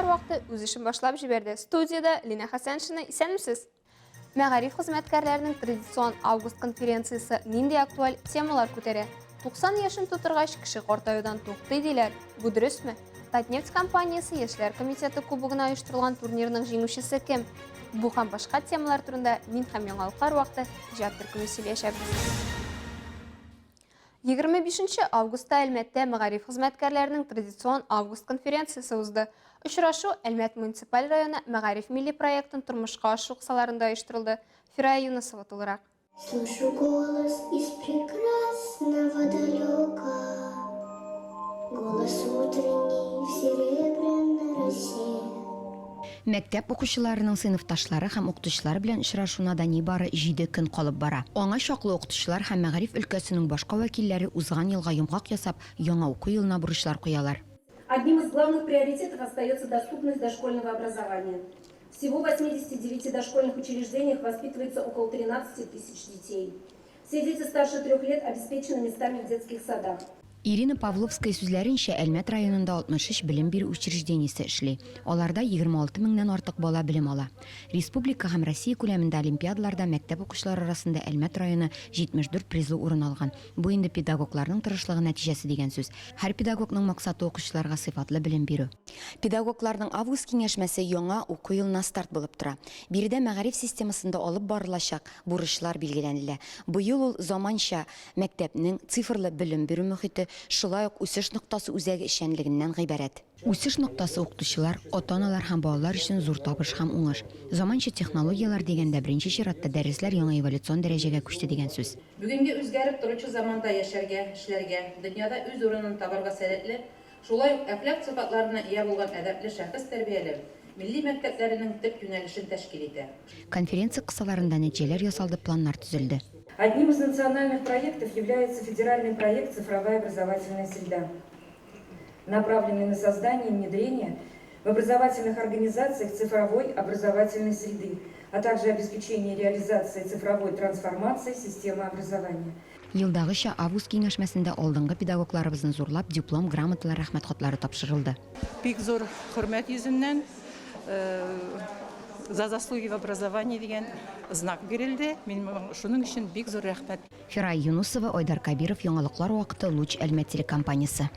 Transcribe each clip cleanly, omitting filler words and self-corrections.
вақты үз ішін башлап жіберді. Студияда Лина Хасаншина, исәнмісіз? Мәгариф хезмәткәрләренең традицион август конференциясы нинди актуаль темалар күтәрә? 90 яшын тутыргач кеше картаюдан туктый диләр. Бу дөресме? Татнефть компаниясы Яшьләр комитеты кубогына оештырылган турнирның җиңүчесе кем? Бу һәм башка темалар турында мин һәм яңалыклар вакыты иҗат төркеме сөйләшәбез. 25 августта Әлмәттә мәгариф хезмәткәрләренең традицион август конференциясы узды. Очрашу Әлмәт муниципаль районы мәгариф милли проектын тормышка ашу кысаларында оештырылды. Фирая Юнусова тулырак. Слышу голос из прекрасного далека, голос утренний в серебряной росе. Мәктәп укучыларының сыйныфташлары һәм укытучылар белән очрашуына да нибары 7 көн калып бара. Аңа чаклы укытучылар һәм мәгариф өлкәсенең башка вәкилләре узган елга йомгак ясап, яңа уку елына бурычлар куялар. Одним из главных приоритетов остается доступность дошкольного образования. Всего в 89 дошкольных учреждениях воспитывается около 13 тысяч детей. Все дети старше 3 лет обеспечены местами в детских садах. Ирина Павловская сүзләренчә, Әлмәт районында 63 белем бирү учреждениесе эшли. Аларда 26 меңнән артык бала белем ала. Республика һәм Россия күләмендә олимпиадаларда мәктәп укучылары арасында Әлмәт районы 74 призлы урын алган. Бу инде педагогларның тырышлыгы нәтиҗәсе дигән сүз. Һәр педагогның максаты укучыларга сыйфатлы белем бирү. Педагогларның август киңәшмәсе яңа уку елына старт булып тора. Биредә мәгариф системасында алып барылачак бурычлар билгеләнелә. Бу ел ул заманча мәктәпнең цифрлы белем бирү мөхите, шулай ук үсеш ноктасы үзәге эшчәнлегеннән гыйбарәт. Үсеш ноктасы укытучылар, ата-аналар һәм балалар өчен зур табыш һәм уңыш. Заманча технологиялар дигәндә беренче чиратта дәресләр яңа эволюцион дәрәҗәгә күчте дигән сүз. Бүгенге үзгәреп торучы заманда яшәргә, эшләргә, дөньяда үз урынын табарга сәләтле, шулай ук әхлак сыйфатларына ия булган әдәпле шәхес тәрбияләү милли мәктәпләренең төп юнәлешен тәшкил итә. Конференция кысаларында нәтиҗәләр ясалды, планнар төзелде. Одним из национальных проектов является федеральный проект «Цифровая образовательная среда», направленный на создание и внедрение в образовательных организациях цифровой образовательной среды, а также обеспечение реализации цифровой трансформации системы образования. Елдагыча август киңәшмәсендә алдынгы педагогларыбызны зурлап диплом, грамоталар, рәхмәт хатлары тапшырылды. Бик зур хөрмәт йөзеннән за заслуги в образовании дигән знак бирелде. Мин шуның өчен бик зур рәхмәт. Фирая Юнусова, Айдар Кабиров, яңалыклар вакыты, Луч Әлмәт телекомпаниясе.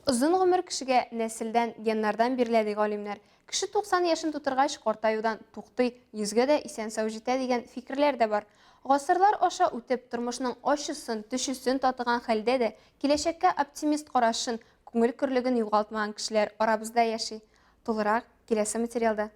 Озын гомер кешегә нәселдән, геннардан бирелә ди галимнәр. Кеше 90 яшын тутыргач картаюдан туктый, йөзгә дә исән-сау җитә дигән фикерләр дә бар. Гасырлар аша үтеп тормышның ачысын, төшесен татыган хәлдә дә киләчәккә оптимист карашын, күңел көрлеген югалтмаган кешеләр арабызда яши. Тулырак киләсе материалда.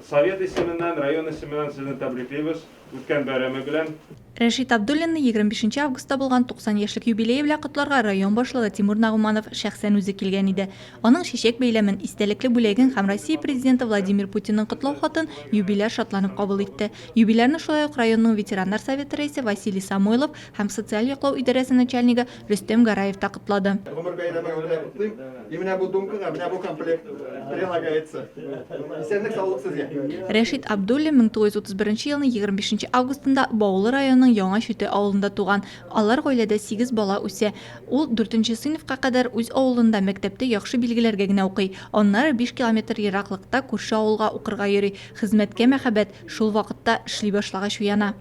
Совет исеменнән, район исеменнән сезне тәбриклибез. Үткән бәйрәме белән. Рәшит Абдуллинны 25 августта булган 90 яшьлек юбилей белән котларга район башлыгы Тимур Нагуманов шәхсән үзе килгән иде. Аның чәчәк бәйләмен, истәлекле бүләген һәм Россия президенты Владимир Путинның котлау хатын юбиляр шатланып кабул итте. Юбилярны шулай ук районның ветераннар советы рәисе Василий Самойлов һәм социаль яклау идарәсе начальнигы Рөстәм Гараев та котлады. Гомер бәйрәме котлыйм. Именно бу думкага, менә бу комплект прилагается. Исәнлек, саулык сезгә. Рәшит Абдуллин 1931 елның 25 августында Баулы районының Яңа Шүте авылында туган. Алар гаиләдә 8 бала үсә. Ул 4нче сыйныфка кадәр үз авылында мәктәптә яхшы билгеләргә генә укый. Аннары 5 километр ераклыкта күрше авылга укырга йөри. Хезмәткә мәхәббәт шул вакытта эшли башлагач уяна.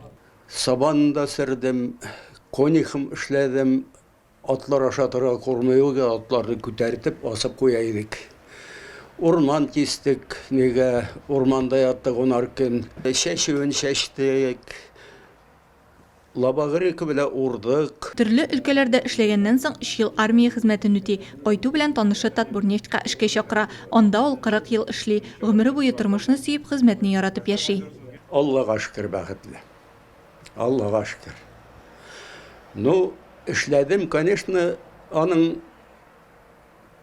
Сабанда сөрдем, конихым эшләдем, атлар аша торга курмыйга атларны күтәртеп асып куя идек. Урман кистек, нигә урманда яттык 10 көн. Чәчүен чәчтек. Лабагырык белән урдык. Төрле өлкәләрдә эшләгәннән соң 3 ел армия хезмәтен үти. Кайту белән танышы Татбурнефтька эшкә чакыра. Анда ул 40 ел эшли. Гомере буе тормышны сөеп, хезмәтне яратып яши. Аллага шөкер, бәхетле. Аллага шөкер. Ну, эшләдем, конечно, аның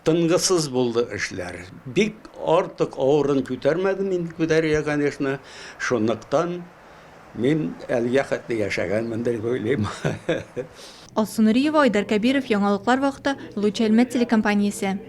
тынгысыз булды эшләр. Бик артык авырын күтәрмәдем инде, күтәргә, конечно, шунлыктан мин әлгә хәтле яшәгәнмен дип уйлыйм. Алсунуриева, Айдар Кабиров, яңалыклар вакыты, Луч Әлмәт телекомпаниясе.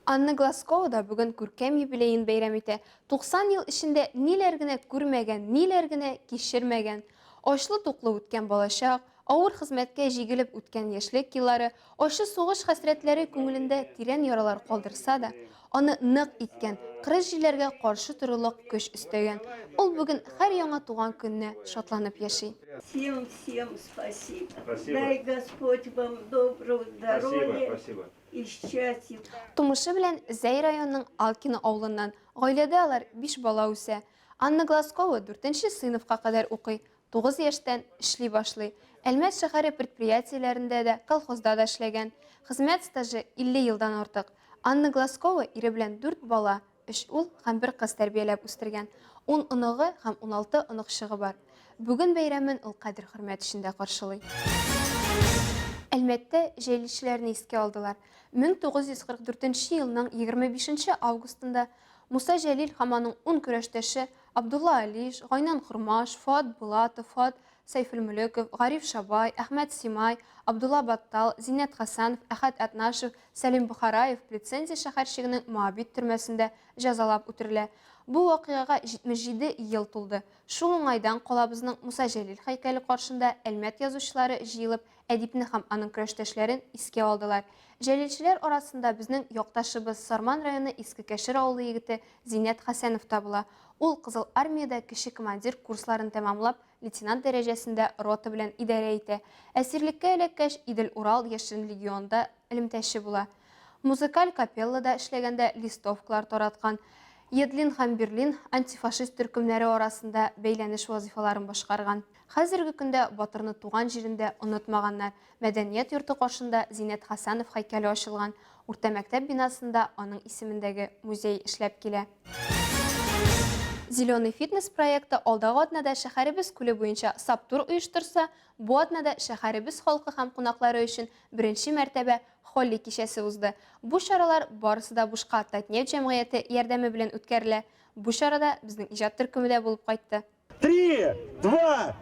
Анна Глазкова да бүген күркәм юбилейын бәйрәм итә. 90 ел эчендә ниләр генә күрмәгән, ниләр генә кичермәгән. Ачлы туклы үткән балачак, Авыр хезмәткә җигелеп үткән яшьлек еллары ошы сугыш хәсрәтләре күңелендә тирән яралар калдырса да, аны нык иткән, кырыс җилләргә каршы торырлык көч өстәгән. Ул бүген һәр яңа туган көнне шатланып яши. Всем спасибо. Спасибо. Дай Господь вам доброго здоровья Спасибо. и счастья. Тумышы белән Зәй районының Алкино авылыннан гаиләдә алар 5 бала үсә. Анна Глазкова 4нче сыйныфка кадәр укый, 9 яшьтән эшли башлый. Әлмәт шәһәре предприятиеләрендә дә, колхозда да эшләгән. Хезмәт стажы 50 елдан артык. Анна Глазкова ире белән 4 бала, 3 ул һәм 1 кыз тәрбияләп үстергән. 10 оныгы һәм 16 оныгчыгы бар. Бүген бәйрәмен ул кадер-хөрмәт эчендә каршылый. Әлмәттә җәйлешләрне искә алдылар. 1944 елның 25 августында Муса Җәлил һәм аның 10 көрәштәше Абдулла Алиш, Гайнан Хурмаш, Фуат Булатов, Фуат Сайфулмөлеков, Гариф Шабай, Әхмәт Симай, Абдулла Баттал, Зиннәт Хасанов, Әхәт Атнашев, Сәлим Бухараев лицензия шәһәрчегенең Моабит төрмәсендә җәзалап үтерелә. Бу вакыйгага 77 ел тулды. Шул уңайдан калабызның Муса Җәлил һәйкәле каршында Әлмәт язучылары җыелып, әдипне һәм аның көрәштәшләрен искә алдылар. Җәлилчеләр арасында безнең якташыбыз Сарман районы Иске Кәшер авылы егете Зиннәт Хасанов та була. Ул Кызыл армиядә кече командир курсларын тәмамлап, лейтенант дәрәҗәсендә рота белән идарә итә. Әсирлеккә эләккәч, Идел Урал яшерен легионда элемтәче була. Музыкаль капеллада эшләгәндә листовкалар тараткан. Едлин һәм Берлин антифашист төркемнәре арасында бәйләнеш вазифаларын башкарган. Хәзерге көндә Батырны туган җирендә онытмаганнар. Мәдәният йорты каршында Зиннәт Хасанов һәйкәле ачылган. Урта мәктәп бинасында аның исемендәге музей эшләп килә. Зеленый фитнес проекты алдагы атнада шәһәребез күле буенча саптур оештырса, бу атнада шәһәребез халкы һәм кунаклары өчен беренче мәртәбә холли кичәсе узды. Бу чаралар барысы да бушка Татнефть җәмгыяте ярдәме белән үткәрелә. Бу чарада безнең иҗат төркеме дә булып кайтты. 3, 2,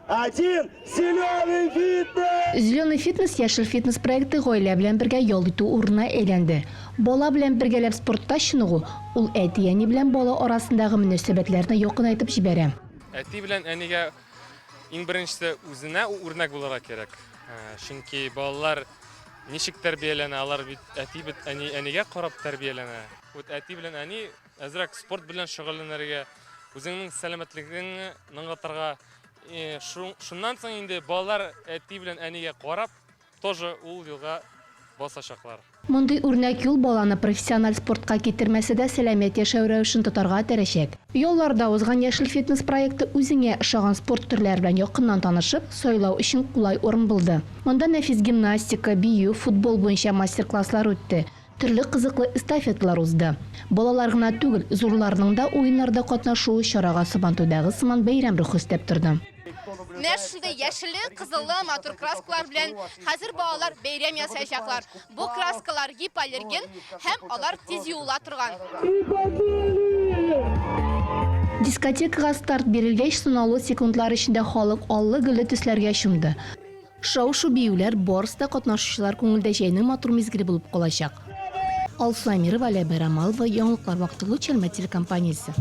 1, Зеленый фитнес! Зеленый фитнес яшел фитнес проекты гаилә белән бергә ял итү урынына әйләнде. Бала белән бергәләп спортта чыныгу, ул әти-әни белән бала арасындагы мөнәсәбәтләрне якынайтып җибәрә. Әти белән әнигә иң беренчесе үзенә үрнәк булырга кирәк. Чөнки балалар ничек тәрбияләнә, алар бит әти бит әнигә карап тәрбияләнә. Ут әти белән әни әзрәк спорт белән шөгыльләнергә, үзеңнең сәламәтлегеңне ныгытырга, шуннан соң инде балалар әти белән әнигә карап, тоже ул юлга басачаклар. Мондый үрнәк юл баланы профессиональ спортка китермәсә дә сәламәт яшәү рәвешен тотарга тырышачак. Юлларда узган яшел фитнес проекты үзеңә ошаган спорт төрләре белән якыннан танышып, сайлау өчен кулай урын булды. Монда нәфис гимнастика, бию, футбол буенча мастер-класслар үтте. Төрле кызыклы эстафеталар узды. Балалар гына түгел, зурларның да уеннарда катнашуы чарага Сабантуйдагы сыман бәйрәм рухы өстәп торды. Нәшилдә яшеле, кызыллы, матур краскалар белән хәзер балалар бәйрәм ясаячаклар. Бу краскалар гипоаллерген һәм алар тиз юыла торган. Дискотекага старт бирелгәч, санаулы секундлар эчендә халык аллы гөлле төсләргә чумды. Шау-шу биюләр барысында катнашучылар күңелдә җәйнең матур мизгеле булып калачак. Алсамирова, Валя Байрамалова, Яңлыклар вакытлы Челмә телекомпаниясе.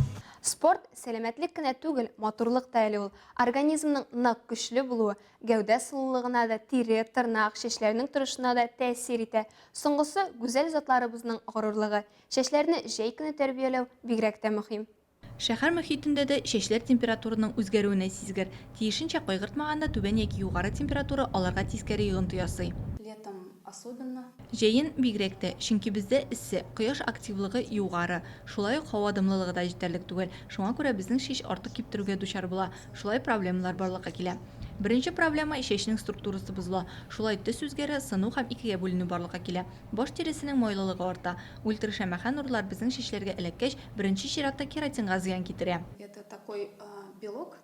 Спорт сәламәтлек кенә түгел, матурлык та әле ул. Организмның нык көчле булуы, гәүдә сылулыгына да, тире, тырнак, чәчләрнең торышына да тәэсир итә. Соңгысы гүзәл затларыбызның горурлыгы. Чәчләрне җәй көне тәрбияләү бигрәк тә мөһим. Шәһәр мөхитендә дә чәчләр температурының үзгәрүенә сизгер. Тиешенчә кайгыртмаганда түбән яки югары температура аларга тискәре йогынты ясый. Җәен бигрәк тә, чөнки бездә эссе, кояш активлыгы югары, шулай ук һава дымлылыгы да җитәрлек түгел. Шуңа күрә безнең чәч артык киптерүгә дучар була. Шулай проблемалар барлыкка килә. Беренче проблема чәчнең структурасы бозыла. Шулай төс үзгәре, сыну һәм икегә бүленү барлыкка килә. Баш тересенең майлылыгы арта. Ультрашәмәхә нурлар безнең чәчләргә эләккәч, беренче чиратта кератинга зыян китерә.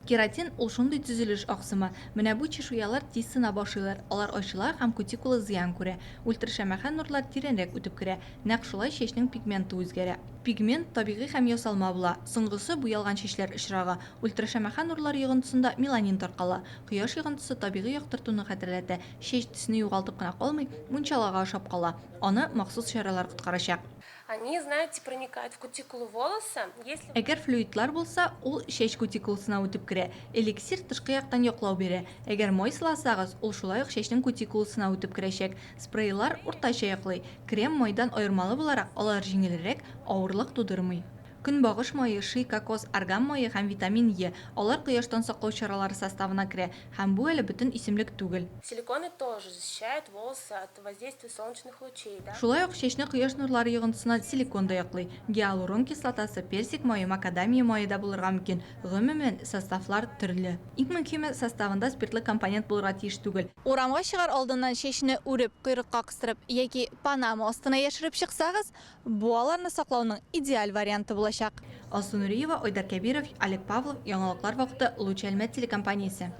Кератин ул шундый төзелеш аксымы. Менә бу чешуялар тиз сына башлыйлар. Алар ачыла һәм кутикула зыян күрә. Ультрашәмәхә нурлар тирәнрәк үтеп керә. Нәкъ шулай чәчнең пигменты үзгәрә. Пигмент табигый һәм ясалма була. Соңгысы буялган чәчләр очрагы. Ультрашәмәхә нурлар йогынтысында меланин таркала. Кояш йогынтысы табигый яктыртуны хәтерләтә. Чәч төсне югалтып кына калмый, мунчалага ашап кала. Аны махсус чаралар коткарачак. они, знаете, проникают в кутикулу волоса. Если... Әгәр флюидлар булса, ул шеш кутикуласына үтеп керә. Эликсир тышкы яктан яклау бирә. Әгәр май сыласагыз, ул шулай ук шешнең кутикуласына үтеп керәчәк. Спрейлар уртача яклый. Крем майдан аермалы буларак, алар җиңелрәк, авырлык тудырмый. Көнбагыш майы, ши, кокос, арган майы һәм витамин Е. Алар кояштан саклау чаралары составына керә, һәм бу әле бөтен исемлек түгел. Силиконы тоже защищают волосы от воздействия солнечных лучей, да? Шулай ук чәчне кояш нурлары йогынтысына силикон да яклый. Гиалурон кислотасы, персик майы, макадамия майы да булырга мөмкин. Гомумән, составлар төрле. Иң мөһиме, составында спиртлы компонент булырга тиеш түгел. Урамга чыгар алдыннан чәчне үреп, койрыкка кыстырып яки панама астына яшереп чыксагыз, бу аларны саклауның идеаль варианты булачак. Алсу Нуриева, Ойдар Кәбиров, Олег Павлов, Яңалыклар вакыты, Луч Әлмәт телекомпаниясе.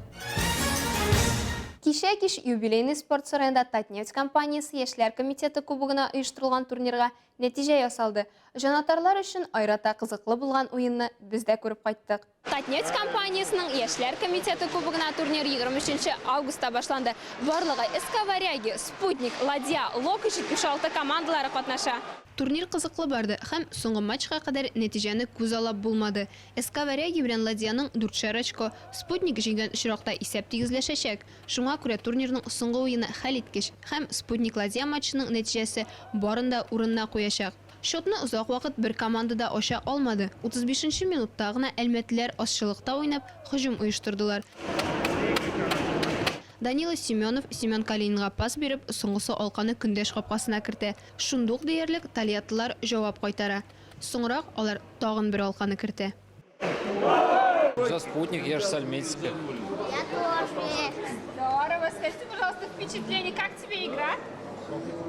Кичә кич юбилейный спорт сарайында Татнефть компаниясы Яшьләр комитеты кубогына оештырылган турнирга нәтиҗә ясалды. Җанатарлар өчен айрата кызыклы булган уенны без дә күреп кайттык. Татнефть компаниясының Яшьләр комитеты кубогына турнир 23 августта башланды. Барлыгы СК Варяги, Спутник, Ладья, Лок 76 командалары катнаша. Турнир кызыклы барды һәм соңгы матчка кадәр нәтиҗәне күз алып булмады. СК Варяги белән Ладьяның 4 очко, Спутник җиңгән очракта исәп тигезләшәчәк. Шуңа күрә турнирның соңгы уены хәлиткеч һәм Спутник Ладья матчының нәтиҗәсе барында урынына куячак. Шотны узак вакыт бер команда да ача алмады. 35-нче минутта гына әлмәтләр ашчылыкта уйнап һөҗүм оештырдылар. Данила Семенов Семен Калининга пас биреп, соңгысы алканы көндәш капкасына кертә. Шундук диярлек талиятлар җавап кайтара. Соңрак алар тагын бер алканы кертә. За Спутник, я же с Альметьевска. Я тоже. Здорово. Скажите, пожалуйста, впечатление, как тебе игра?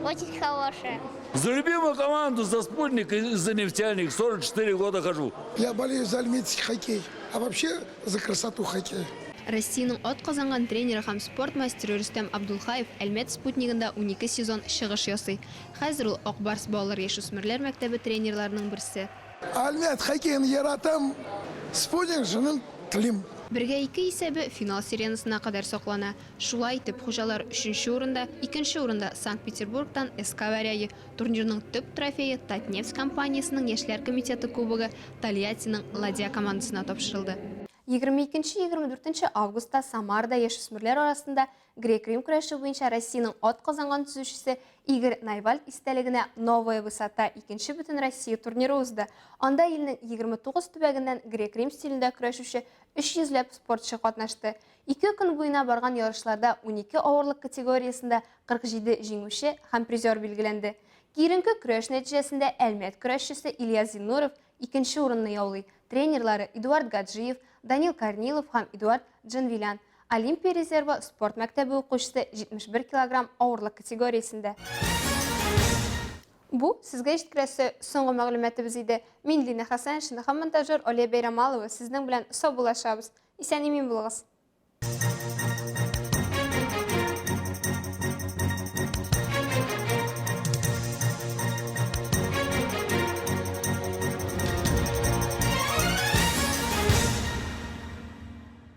Очень хорошая. За любимую команду, за Спутник и за Нефтяник 44 года хожу. Я болею за альметьевский хоккей, а вообще за красоту хоккея. Россиянең атказанган тренеры һәм спорт мастеры Рөстәм Абдулхаев Әлмәт Спутнигында 12 сезон чыгыш ясый. Хәзер ул Акбарс балалар яшүсмерләр мәктәбе тренерларының берсе. Альмет хоккейны яратам, Спутник җыным телим. Бергә 2 исәбе финал сиренасына кадәр саклана. Шулай итеп, хуҗалар 3нче урында, 2нче урында Санкт-Петербургтан СК Варяги. Турнирның төп трофее Татнефть компаниясының Яшьләр комитеты кубогы Тольяттиның Ладья командасына тапшырылды. 22-24 августта Самарда яшүсмерләр арасында грек-рим көрәше буенча Россиянең атказанган төзүчесе Игорь Найвальд истәлегенә Новая высота 2нче бөтен Россия турниры узды. Анда илнең 29 төбәгеннән грек-рим стилендә көрәшүче 300ләп спортчы катнашты. 2 көн буена барган ярышларда 12 авырлык категориясында 47 җиңүче һәм призер билгеләнде. Киеренке көрәш нәтиҗәсендә Әлмәт көрәшчесе Илья Зинуров 2нче урынны яулый. Тренерлары Эдуард Гаджиев, Данил Корнилов һәм Эдуард Джанвилян. Олимпия резервы спорт мәктәбе укучысы 71 кг авырлык категориясендә. Бу сезгә җиткерәсе соңгы мәгълүматыбыз иде. Мин Лина Хәсән һәм монтажер Олия Бәйрәмалова сезнең белән сау булашабыз. Исән-имин булыгыз.